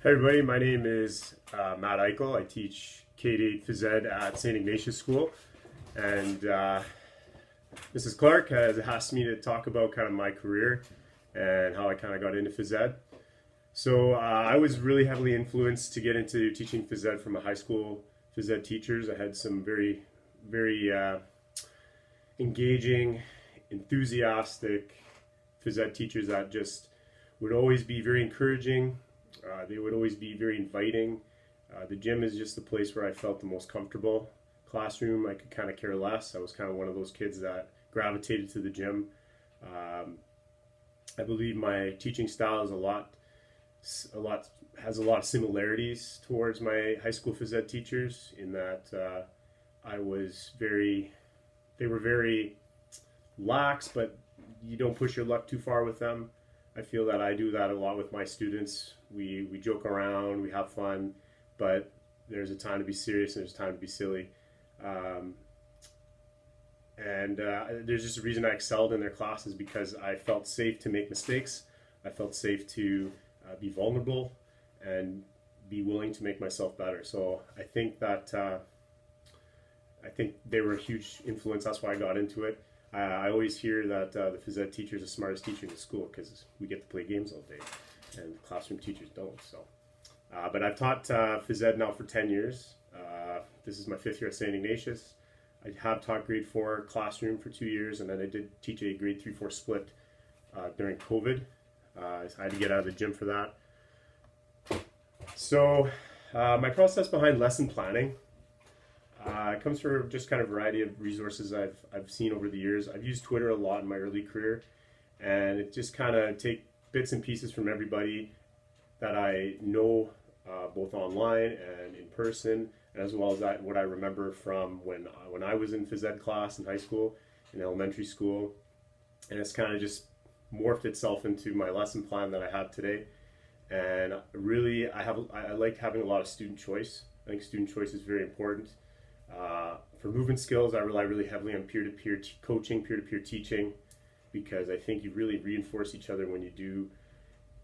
Hey everybody, my name is Matt Eichel. I teach K-8 Phys Ed at St. Ignatius School, and Mrs. Clark has asked me to talk about kind of my career and how I kind of got into Phys Ed. So I was really heavily influenced to get into teaching Phys Ed from my high school Phys Ed teachers. I had some very engaging, enthusiastic Phys Ed teachers that just would always be very encouraging. They would always be very inviting. The gym is just the place where I felt the most comfortable. Classroom, I could kind of care less. I was kind of one of those kids that gravitated to the gym. I believe my teaching style is has a lot of similarities towards my high school phys ed teachers in that they were very lax, but you don't push your luck too far with them. I feel that I do that a lot with my students. We joke around, we have fun, but there's a time to be serious and there's a time to be silly. There's just a reason I excelled in their classes because I felt safe to make mistakes. I felt safe to be vulnerable and be willing to make myself better. So I think they were a huge influence. That's why I got into it. I always hear that the phys ed teacher is the smartest teacher in the school because we get to play games all day, and classroom teachers don't. So, but I've taught phys ed now for 10 years. This is my 5th year at St. Ignatius. I have taught grade 4 classroom for 2 years, and then I did teach a grade 3-4 split during COVID. I had to get out of the gym for that. So, my process behind lesson planning. It comes from just kind of a variety of resources I've seen over the years. I've used Twitter a lot in my early career, and it just kind of take bits and pieces from everybody that I know, both online and in person, as well as what I remember from when I was in phys ed class in high school, in elementary school, and it's kind of just morphed itself into my lesson plan that I have today. And really, I like having a lot of student choice. I think student choice is very important. For movement skills, I rely really heavily on peer-to-peer coaching, peer-to-peer teaching, because I think you really reinforce each other when you do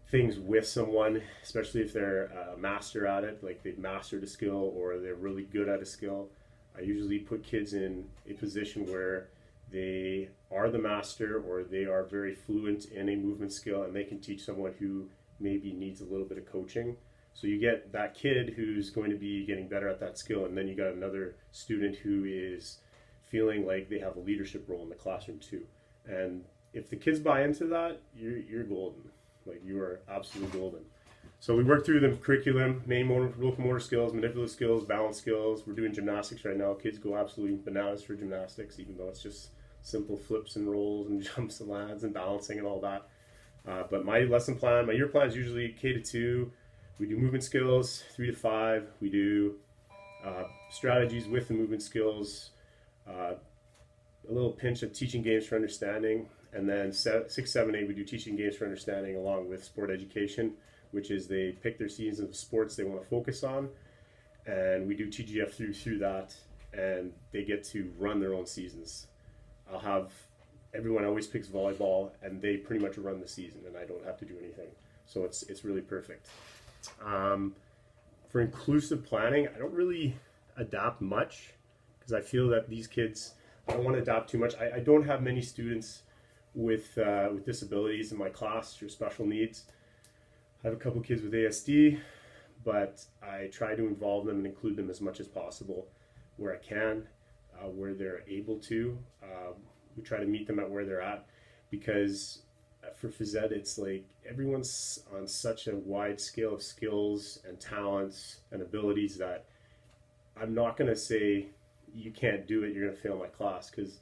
things with someone, especially if they're a master at it, like they've mastered a skill or they're really good at a skill. I usually put kids in a position where they are the master or they are very fluent in a movement skill and they can teach someone who maybe needs a little bit of coaching. So you get that kid who's going to be getting better at that skill, and then you got another student who is feeling like they have a leadership role in the classroom too. And if the kids buy into that, you're golden. Like, you are absolutely golden. So we work through the curriculum: main motor, locomotor skills, manipulative skills, balance skills. We're doing gymnastics right now. Kids go absolutely bananas for gymnastics, even though it's just simple flips and rolls and jumps and lands and balancing and all that. But my lesson plan, my year plan is usually K-2. We do movement skills, 3 to 5. We do strategies with the movement skills, a little pinch of teaching games for understanding, and then 6, 7, 8, we do teaching games for understanding along with sport education, which is they pick their seasons of sports they want to focus on, and we do TGF through that, and they get to run their own seasons. I'll have everyone always picks volleyball, and they pretty much run the season, and I don't have to do anything. So it's really perfect. For inclusive planning, I don't really adapt much because I feel that these kids, I don't want to adapt too much. I don't have many students with disabilities in my class or special needs. I have a couple kids with ASD, but I try to involve them and include them as much as possible where I can, where they're able to. We try to meet them at where they're at, because for phys ed, it's like everyone's on such a wide scale of skills and talents and abilities that I'm not going to say you can't do it, you're going to fail my class, because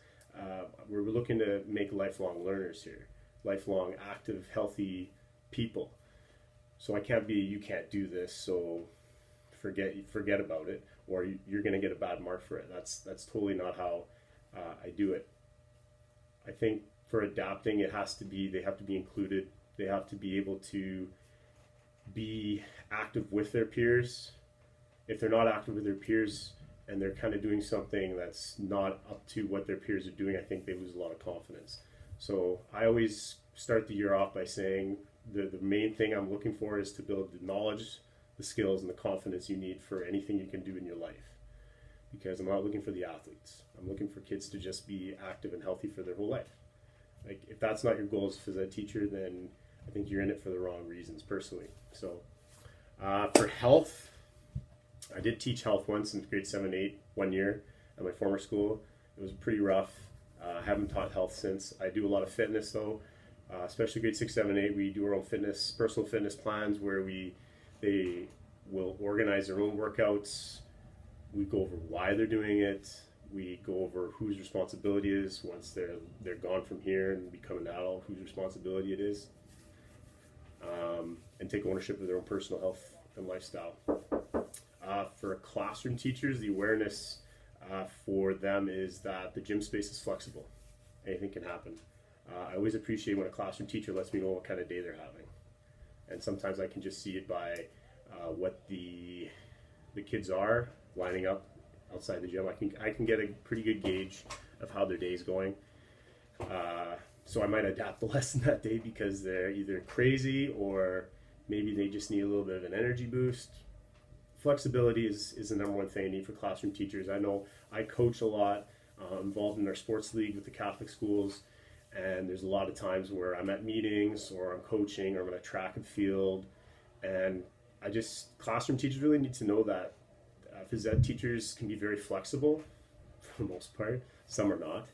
we're looking to make lifelong learners here, lifelong active, healthy people. So I can't be, you can't do this, so forget about it, or you're going to get a bad mark for it. That's totally not how I do it. I think for adapting, they have to be included. They have to be able to be active with their peers. If they're not active with their peers and they're kind of doing something that's not up to what their peers are doing, I think they lose a lot of confidence. So I always start the year off by saying the main thing I'm looking for is to build the knowledge, the skills and the confidence you need for anything you can do in your life. Because I'm not looking for the athletes. I'm looking for kids to just be active and healthy for their whole life. Like, if that's not your goal as a phys ed teacher, then I think you're in it for the wrong reasons, personally. So for health, I did teach health once in grade 7, 8, 1 year at my former school. It was pretty rough. I haven't taught health since. I do a lot of fitness though, especially grade 6, 7, 8. We do our own fitness, personal fitness plans where they will organize their own workouts. We go over why they're doing it. We go over whose responsibility it is once they're gone from here and become an adult, whose responsibility it is, and take ownership of their own personal health and lifestyle. For classroom teachers, the awareness for them is that the gym space is flexible. Anything can happen. I always appreciate when a classroom teacher lets me know what kind of day they're having. And sometimes I can just see it by what the kids are lining up outside the gym. I can get a pretty good gauge of how their day is going. So I might adapt the lesson that day because they're either crazy or maybe they just need a little bit of an energy boost. Flexibility is the number one thing I need for classroom teachers. I know I coach a lot, involved in our sports league with the Catholic schools, and there's a lot of times where I'm at meetings or I'm coaching or I'm on a track and field, and classroom teachers really need to know that phys ed teachers can be very flexible for the most part. Some are not.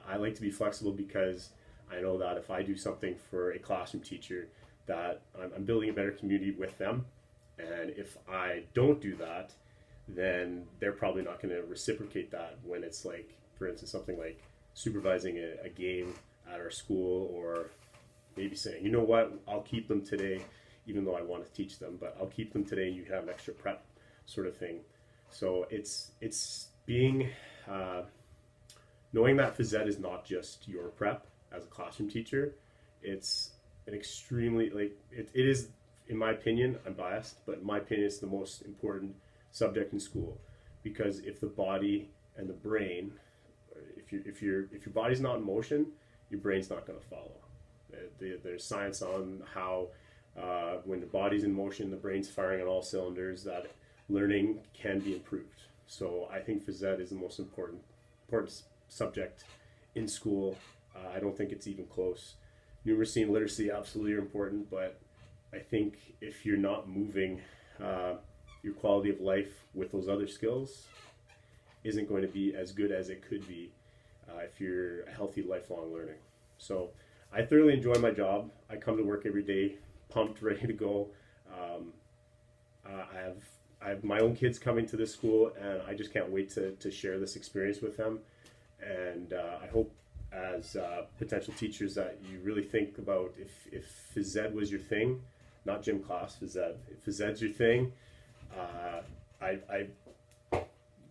I like to be flexible because I know that if I do something for a classroom teacher, that I'm building a better community with them. And if I don't do that, then they're probably not going to reciprocate that when it's like, for instance, something like supervising a game at our school, or maybe saying, you know what, I'll keep them today, even though I want to teach them, but I'll keep them today and you have an extra prep sort of thing. So it's being, knowing that phys ed is not just your prep as a classroom teacher. It's an extremely, it is, in my opinion, I'm biased, but in my opinion, it's the most important subject in school, because if the body and the brain, if your body's not in motion, your brain's not going to follow. There's science on how when the body's in motion, the brain's firing on all cylinders, that learning can be improved. So I think phys ed is the most important subject in school. I don't think it's even close. Numeracy and literacy absolutely are important, but I think if you're not moving, your quality of life with those other skills isn't going to be as good as it could be if you're a healthy lifelong learning. So I thoroughly enjoy my job. I come to work every day pumped, ready to go. I have my own kids coming to this school, and I just can't wait to share this experience with them. And I hope as potential teachers that you really think about if phys ed was your thing, not gym class, phys ed. If phys ed's your thing, I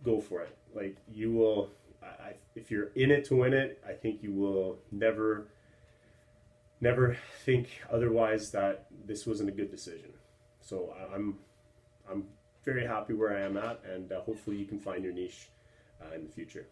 go for it. Like, you will, if you're in it to win it, I think you will never think otherwise that this wasn't a good decision. So I'm very happy where I am at, and hopefully you can find your niche in the future.